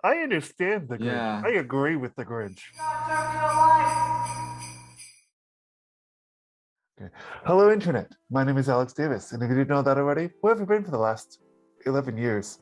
I understand the Grinch. Yeah. I agree with the Grinch. Okay. Hello, Internet. My name is Alex Davis, and if you didn't know that already, where have you been for the last 11 years?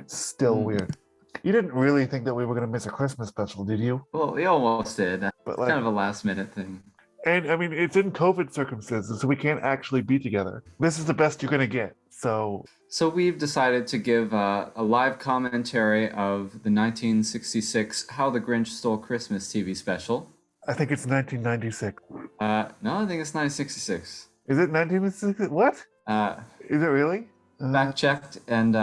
Still Mm. weird. You didn't really think that we were going to miss a Christmas special, did you? Well, we almost did. But It's kind of a last minute thing. and I mean, it's in COVID circumstances, so we can't actually be together. This is the best you're going to get. So, So we've decided to give a live commentary of the 1966 How the Grinch Stole Christmas TV special. I think it's 1996. No, I think it's 1966. Is it 1996? What? Uh, Is it really? Fact checked and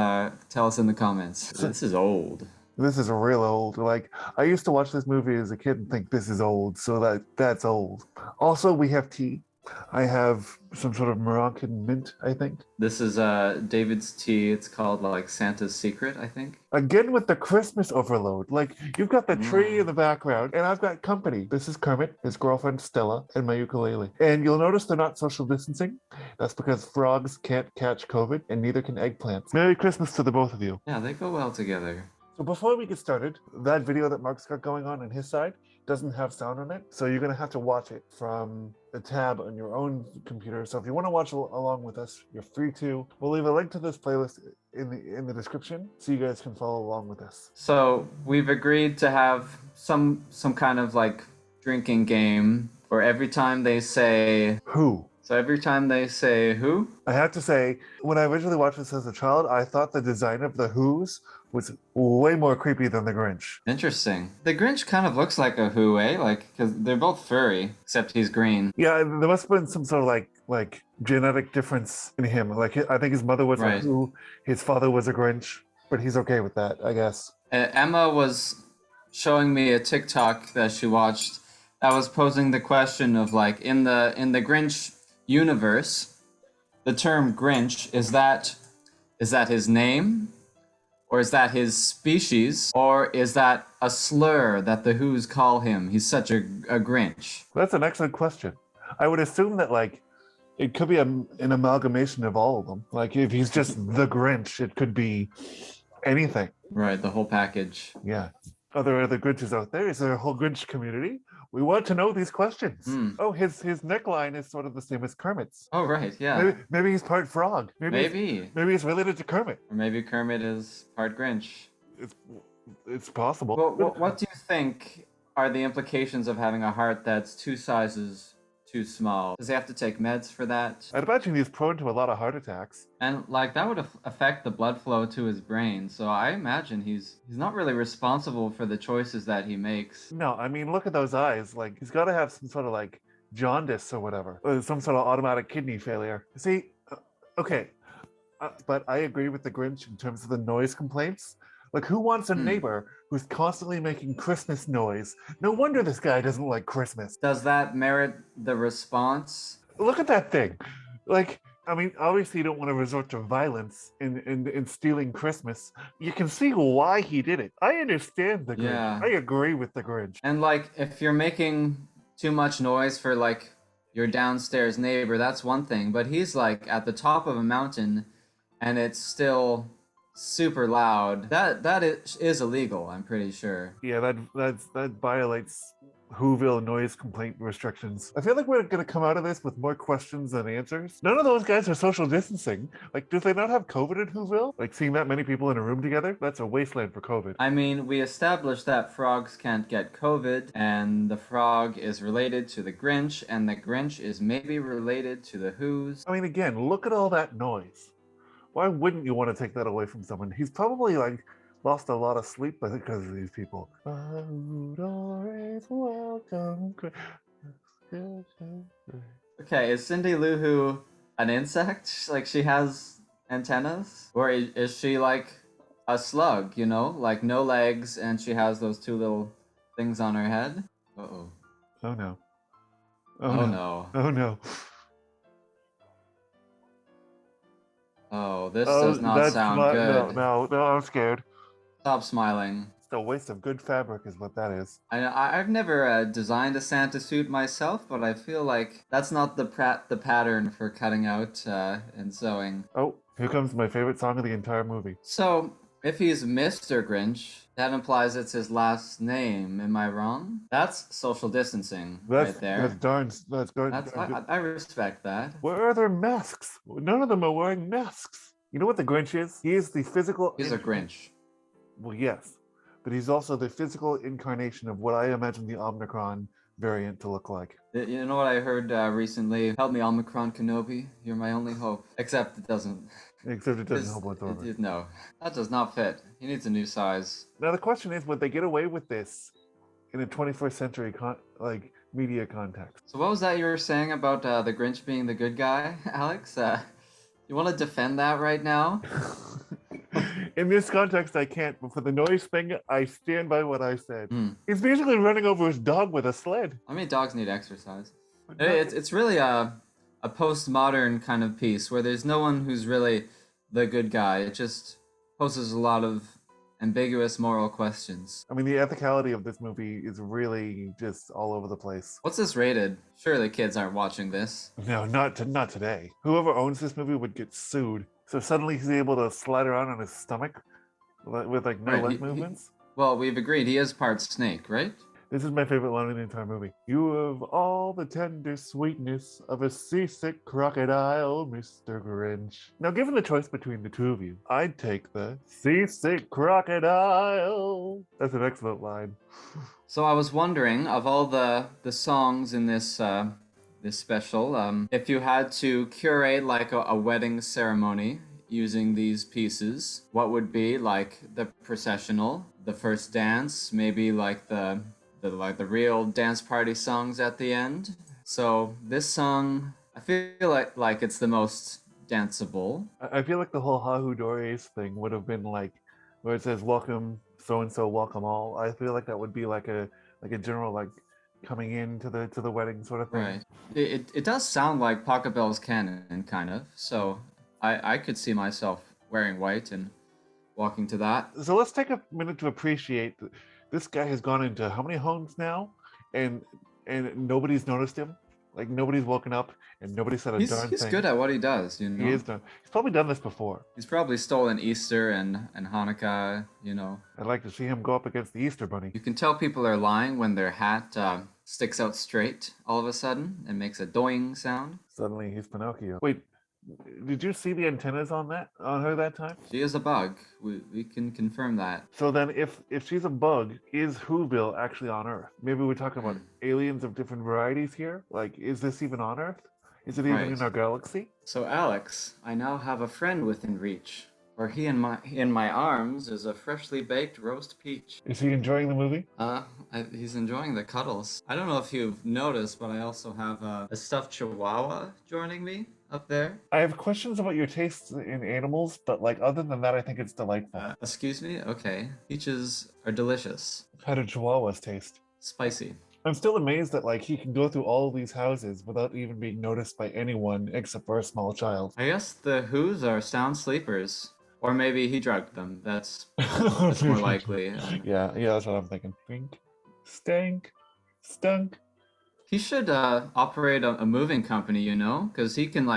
tell us in the comments. So, This is old. this is real old. Like, I used to watch this movie as a kid and think this is old, so that's old. Also, we have tea. I have some sort of Moroccan mint, I think. This is David's tea. It's called like Santa's Secret, I think. Again with the Christmas overload. Like, you've got the tree in the background, and I've got company. This is Kermit, his girlfriend Stella, and my ukulele. And you'll notice they're not social distancing. That's because frogs can't catch COVID, and neither can eggplants. Merry Christmas to the both of you. Yeah, they go well together. So before we get started, that video that Mark's got going on his side doesn't have sound on it, so you're going to have to watch it from the tab on your own computer. So if you want to watch along with us, you're free to. We'll leave a link to this playlist in the description so you guys can follow along with us. So we've agreed to have some kind of like drinking game for every time they say Who? So every time they say who? I have to say, when I originally watched this as a child, I thought the design of the Who's was way more creepy than the Grinch. Interesting. The Grinch kind of looks like a who, eh? Like, because they're both furry, except he's green. Yeah, there must have been some sort of like genetic difference in him. Like, I think his mother was a Right. Who, his father was a Grinch, but he's okay with that, I guess. Emma was showing me a TikTok that she watched that was posing the question of like in the Grinch universe, the term Grinch is that his name? Or is that his species? Or is that a slur that the Who's call him? He's such a Grinch. That's an excellent question. I would assume that, like, it could be an amalgamation of all of them. Like, if he's just the Grinch, it could be anything. Right, the whole package. Yeah. Are there other Grinches out there? Is there a whole Grinch community? We want to know these questions. Oh, his neckline is sort of the same as Kermit's. Oh, right, yeah. Maybe he's part frog. Maybe he's related to Kermit. Or maybe Kermit is part Grinch. It's possible. Well, what do you think are the implications of having a heart that's 2 sizes too small? Does he have to take meds for that? I'd imagine he's prone to a lot of heart attacks. And like that would affect the blood flow to his brain. So I imagine he's not really responsible for the choices that he makes. No, I mean, look at those eyes. Like, he's got to have some sort of like jaundice or whatever, or some sort of automatic kidney failure. See, okay, but I agree with the Grinch in terms of the noise complaints. Like, who wants a neighbor who's constantly making Christmas noise? No wonder this guy doesn't like Christmas. Does that merit the response? Look at that thing. Like, I mean, obviously you don't want to resort to violence in stealing Christmas. You can see why he did it. I understand the Grinch. Yeah. I agree with the Grinch. And like, if you're making too much noise for like your downstairs neighbor, that's one thing. But he's like at the top of a mountain and it's still super loud. That is illegal, I'm pretty sure. Yeah, that violates Whoville noise complaint restrictions. I feel like we're going to come out of this with more questions than answers. None of those guys are social distancing. Like, do they not have COVID in Whoville? Like, seeing that many people in a room together? That's a wasteland for COVID. I mean, we established that frogs can't get COVID, and the frog is related to the Grinch, and the Grinch is maybe related to the Who's. I mean, again, look at all that noise. Why wouldn't you want to take that away from someone? He's probably like lost a lot of sleep because of these people. Okay, is Cindy Lou Who an insect? Like she has antennas? Or is she like a slug, you know? Like no legs and she has those 2 little things on her head? Uh-oh. Oh no. Oh no. Oh no. Oh, this does not sound good. No, I'm scared. Stop smiling. It's a waste of good fabric is what that is. I've never designed a Santa suit myself, but I feel like that's not the pattern for cutting out and sewing. Oh, here comes my favorite song of the entire movie. So, If he's Mr. Grinch, that implies it's his last name. Am I wrong? That's social distancing right That's there. darn. That's darn. That's darn good. I respect that. Where are their masks? None of them are wearing masks. You know what the Grinch is? He is the physical. He's a Grinch. Well, yes, but he's also the physical incarnation of what I imagine the Omicron variant to look like. You know what I heard recently? Help me, Omicron Kenobi. You're my only hope. Except it doesn't. Except it doesn't help whatsoever. No, that does not fit. He needs a new size. Now the question is, would they get away with this in a 21st century media context? So what was that you were saying about the Grinch being the good guy, Alex? You want to defend that right now? In this context, I can't, but for the noise thing, I stand by what I said. Hmm. He's basically running over his dog with a sled. I mean, dogs need exercise. It's really a postmodern kind of piece where there's no one who's really the good guy. It just poses a lot of ambiguous moral questions. I mean, the ethicality of this movie is really just all over the place. What's this rated? Surely kids aren't watching this. No, not today. Whoever owns this movie would get sued. So suddenly he's able to slide around on his stomach with like no leg movements. Well, we've agreed he is part snake, right? This is my favorite line in the entire movie. You have all the tender sweetness of a seasick crocodile, Mr. Grinch. Now, given the choice between the two of you, I'd take the seasick crocodile. That's an excellent line. So I was wondering, of all the songs in this this special, if you had to curate like a wedding ceremony using these pieces, what would be like the processional, the first dance, maybe like the real dance party songs at the end? So this song, I feel like it's the most danceable. I feel like the whole Hahu Dores thing would have been like, where it says "Welcome so and so, welcome all." I feel like that would be like a general like coming into the wedding sort of thing. Right. It does sound like Pachelbel's canon, kind of. So I could see myself wearing white and walking to that. So let's take a minute to appreciate that this guy has gone into how many homes now, and nobody's noticed him. Like nobody's woken up and nobody said a darn thing. He's good at what he does, you know. He is done. He's probably done this before. He's probably stolen Easter and Hanukkah, you know. I'd like to see him go up against the Easter Bunny. You can tell people are lying when their hat sticks out straight all of a sudden and makes a doing sound. Suddenly he's Pinocchio. Wait, did you see the antennas on her that time? She is a bug. We can confirm that. So then if she's a bug, is Whoville actually on Earth? Maybe we're talking about aliens of different varieties here? Like, is this even on Earth? Is it even in our galaxy? So Alex, I now have a friend within reach. For he in my arms is a freshly baked roast peach. Is he enjoying the movie? He's enjoying the cuddles. I don't know if you've noticed, but I also have a stuffed chihuahua joining me up there. I have questions about your tastes in animals, but like other than that, I think it's delightful. Excuse me? Okay. Peaches are delicious. How do chihuahuas taste? Spicy. I'm still amazed that like he can go through all of these houses without even being noticed by anyone except for a small child. I guess the Who's are sound sleepers. Or maybe he drugged them. That's more likely. Yeah, that's what I'm thinking. Think, stank, stunk. He should operate a moving company, you know? Because he can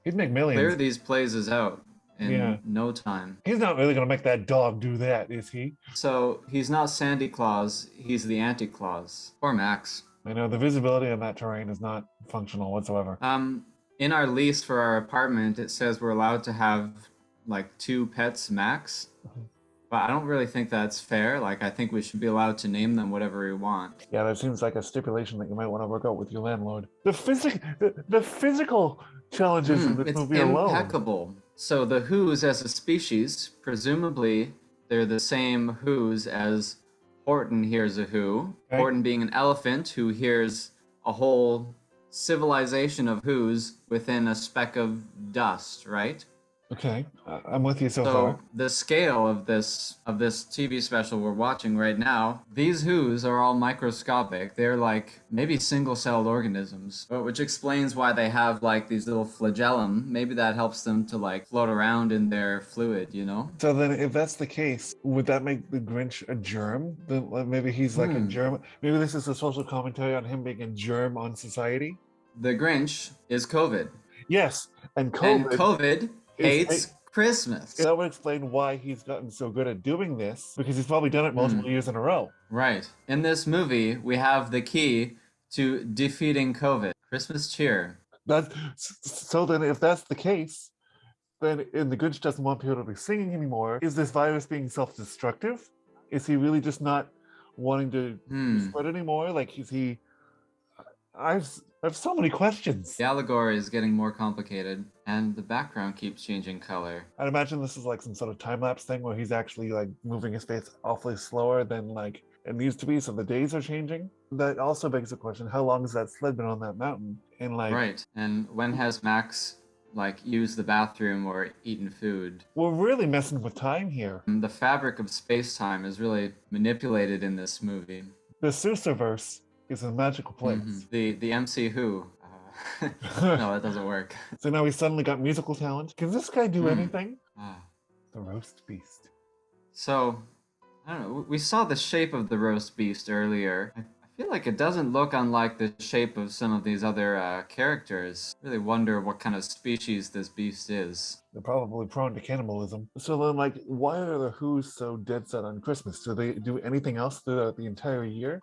he'd make millions. Clear these places out in no time. He's not really going to make that dog do that, is he? So he's not Sandy Claus, he's the Anti-Claus. Or Max. I know, the visibility on that terrain is not functional whatsoever. In our lease for our apartment, it says we're allowed to have like 2 pets max. But I don't really think that's fair. Like, I think we should be allowed to name them whatever we want. Yeah, that seems like a stipulation that you might want to work out with your landlord. The physical challenges in this movie alone. It's impeccable. So the Who's as a species, presumably they're the same Who's as Horton hears a Who. Okay. Horton being an elephant who hears a whole civilization of Who's within a speck of dust, right? Okay, I'm with you so far. The scale of this TV special we're watching right now, these Who's are all microscopic. They're like maybe single-celled organisms, which explains why they have like these little flagellum. Maybe that helps them to like float around in their fluid, you know? So then if that's the case, would that make the Grinch a germ? Maybe he's like a germ. Maybe this is a social commentary on him being a germ on society? The Grinch is COVID. Yes, and COVID hates Christmas. That would explain why he's gotten so good at doing this, because he's probably done it multiple years in a row. Right. In this movie, we have the key to defeating COVID. Christmas cheer. So then, if that's the case, then and the Grinch doesn't want people to be singing anymore, is this virus being self-destructive? Is he really just not wanting to spread anymore? Like, is he? I have so many questions. The allegory is getting more complicated, and the background keeps changing color. I'd imagine this is like some sort of time-lapse thing where he's actually like moving his face awfully slower than like it needs to be, so the days are changing. That also begs the question: how long has that sled been on that mountain? And like, right. And when has Max like used the bathroom or eaten food? We're really messing with time here. The fabric of space-time is really manipulated in this movie. The Seussiverse is a magical place. The MC Who. No, that doesn't work. So now he's suddenly got musical talent. Can this guy do anything? Ah. The roast beast. So, I don't know. We saw the shape of the roast beast earlier. I feel like it doesn't look unlike the shape of some of these other characters. I really wonder what kind of species this beast is. They're probably prone to cannibalism. So then, like, why are the Who's so dead set on Christmas? Do they do anything else throughout the entire year?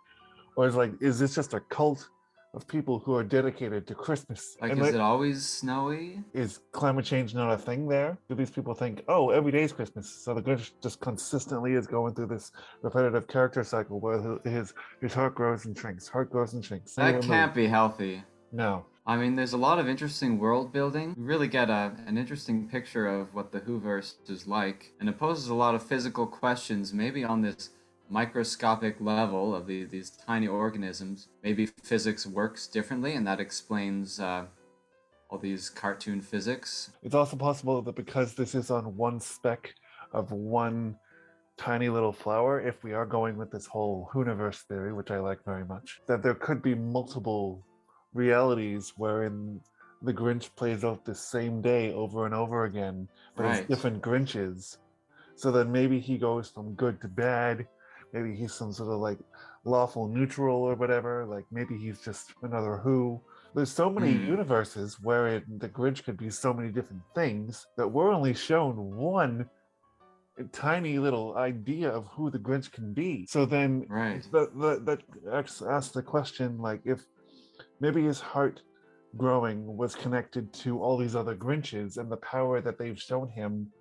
Or is this just a cult of people who are dedicated to Christmas? Like, is it always snowy? Is climate change not a thing there? Do these people think, oh, every day is Christmas, so the Grinch just consistently is going through this repetitive character cycle where his heart grows and shrinks, That can't be healthy. No. I mean, there's a lot of interesting world building. We really get an interesting picture of what the Whoverse is like, and it poses a lot of physical questions, maybe on this microscopic level of these tiny organisms. Maybe physics works differently, and that explains all these cartoon physics. It's also possible that because this is on one speck of one tiny little flower, if we are going with this whole Whoniverse theory, which I like very much, that there could be multiple realities wherein the Grinch plays out the same day over and over again, but it's different Grinches. So then maybe he goes from good to bad. Maybe he's some sort of like lawful neutral or whatever. Like maybe he's just another Who. There's so many universes where the Grinch could be so many different things that we're only shown one tiny little idea of who the Grinch can be. So then that asks the question, like, if maybe his heart growing was connected to all these other Grinches and the power that they've shown him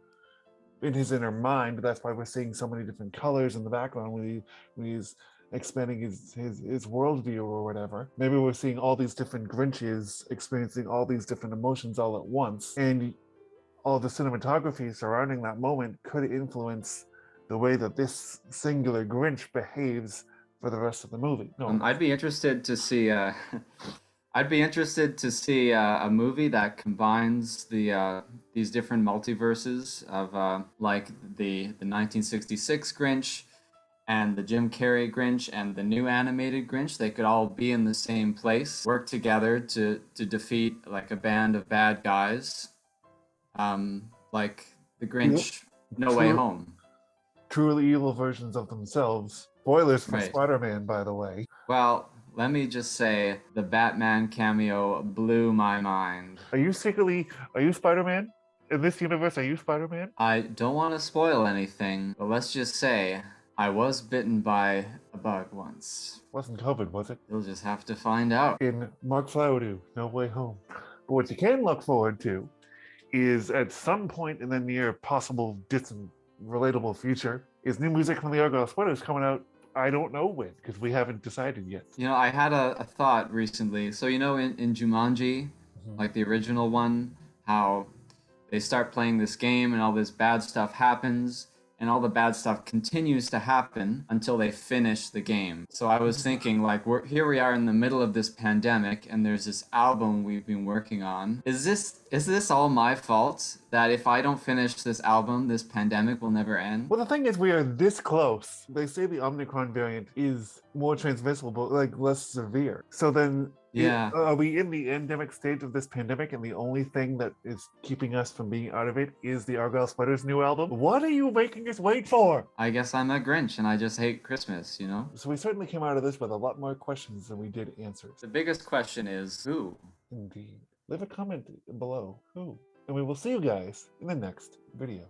in his inner mind. That's why we're seeing so many different colors in the background when he's expanding his worldview or whatever. Maybe we're seeing all these different Grinches experiencing all these different emotions all at once, and all the cinematography surrounding that moment could influence the way that this singular Grinch behaves for the rest of the movie. I'd be interested to see a movie that combines these different multiverses of like the 1966 Grinch and the Jim Carrey Grinch and the new animated Grinch. They could all be in the same place, work together to defeat like a band of bad guys, like the Grinch No Way Home. Truly evil versions of themselves. Spoilers for Spider-Man, by the way. Well, let me just say, the Batman cameo blew my mind. Are you Spider-Man? In this universe, are you Spider-Man? I don't want to spoil anything, but let's just say I was bitten by a bug once. Wasn't COVID, was it? You'll just have to find out. In Mark Flowerdew, No Way Home. But what you can look forward to is at some point in the near possible distant relatable future is new music from the Argyle Splitters coming out. I don't know when, because we haven't decided yet. You know, I had a thought recently. So, you know, in Jumanji, like the original one, how they start playing this game and all this bad stuff happens, and all the bad stuff continues to happen until they finish the game. So I was thinking, like, here we are in the middle of this pandemic, and there's this album we've been working on. Is this all my fault? That if I don't finish this album, this pandemic will never end? Well, the thing is, we are this close. They say the Omicron variant is more transmissible, like less severe. So then, are we in the endemic stage of this pandemic, and the only thing that is keeping us from being out of it is the Argyle Splitters' new album? What are you making us wait for? I guess I'm a Grinch, and I just hate Christmas, you know? So we certainly came out of this with a lot more questions than we did answers. The biggest question is, who? Indeed. Leave a comment below. Who? and we will see you guys in the next video.